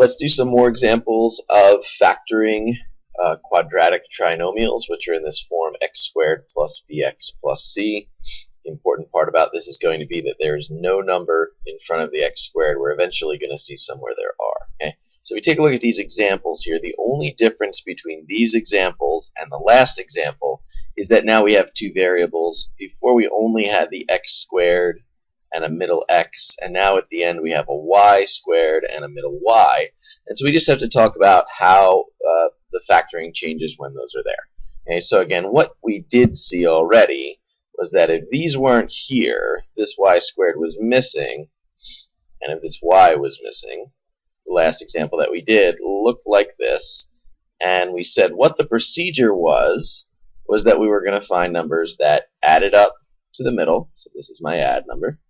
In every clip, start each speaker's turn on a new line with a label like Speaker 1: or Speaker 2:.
Speaker 1: let's do some more examples of factoring quadratic trinomials, which are in this form x squared plus bx plus c. The important part about this is going to be that there's no number in front of the x squared. We're eventually going to see somewhere there are. Okay? So we take a look at these examples here. The only difference between these examples and the last example is that now we have two variables. Before we only had the x squared and a middle x, and now at the end we have a y squared and a middle y. And so we just have to talk about how the factoring changes when those are there. Okay, so again, what we did see already was that if these weren't here, this y squared was missing, and if this y was missing, the last example that we did looked like this, and we said what the procedure was that we were going to find numbers that added up to the middle, so this is my add number,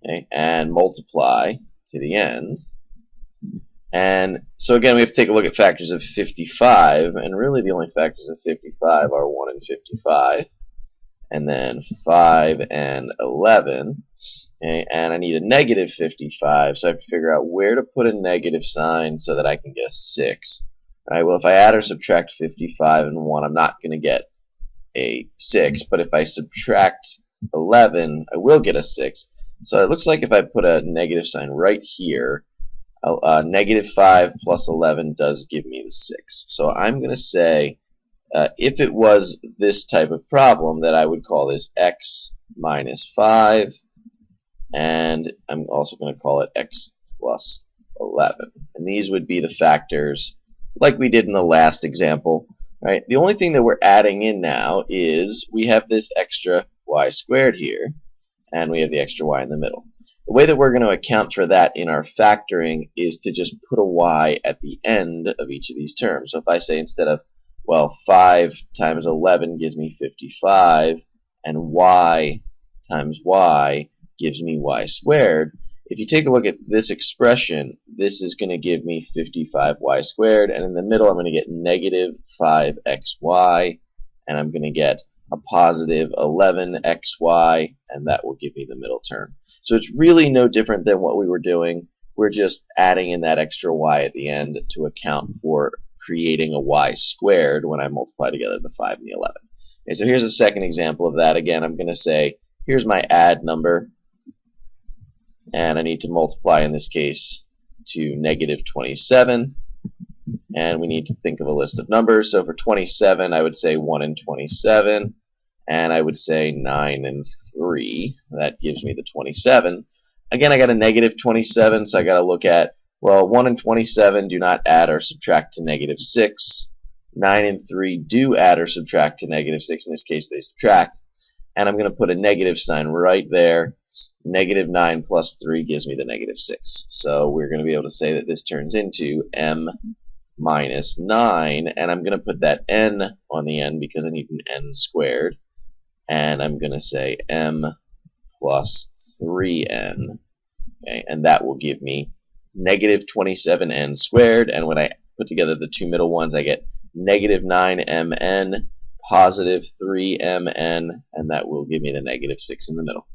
Speaker 1: okay, and multiply to the end. And so again, we have to take a look at factors of 55, and really the only factors of 55 are 1 and 55, and then 5 and 11, okay, and I need a negative 55, so I have to figure out where to put a negative sign so that I can get a 6. All right, well, if I add or subtract 55 and 1, I'm not going to get a 6, but if I subtract 11, I will get a 6. So it looks like if I put a negative sign right here, negative 5 plus 11 does give me the 6. So I'm going to say, if it was this type of problem, that I would call this x minus 5, and I'm also going to call it x plus 11. And these would be the factors like we did in the last example. Right? The only thing that we're adding in now is we have this extra y squared here, and we have the extra y in the middle. The way that we're going to account for that in our factoring is to just put a y at the end of each of these terms. So if I say instead of, well, 5 times 11 gives me 55, and y times y gives me y squared, if you take a look at this expression, this is going to give me 55y squared, and in the middle I'm going to get negative 5xy, and I'm going to get a positive 11xy, and that will give me the middle term. So it's really no different than what we were doing. We're just adding in that extra y at the end to account for creating a y squared when I multiply together the 5 and the 11. Okay, so here's a second example of that. Again, I'm going to say, here's my add number, and I need to multiply in this case to negative 27, and we need to think of a list of numbers. So for 27, I would say 1 and 27, and I would say 9 and 3. That gives me the 27. Again, I got a negative 27, so I got to look at, well, 1 and 27 do not add or subtract to negative 6. 9 and 3 do add or subtract to negative 6. In this case, they subtract. And I'm going to put a negative sign right there. Negative 9 plus 3 gives me the negative 6. So we're going to be able to say that this turns into m minus 9. And I'm going to put that n on the end because I need an n squared. And I'm going to say m plus 3n. Okay, and that will give me negative 27n squared. And when I put together the two middle ones, I get negative 9mn, positive 3mn, and that will give me the negative 6 in the middle.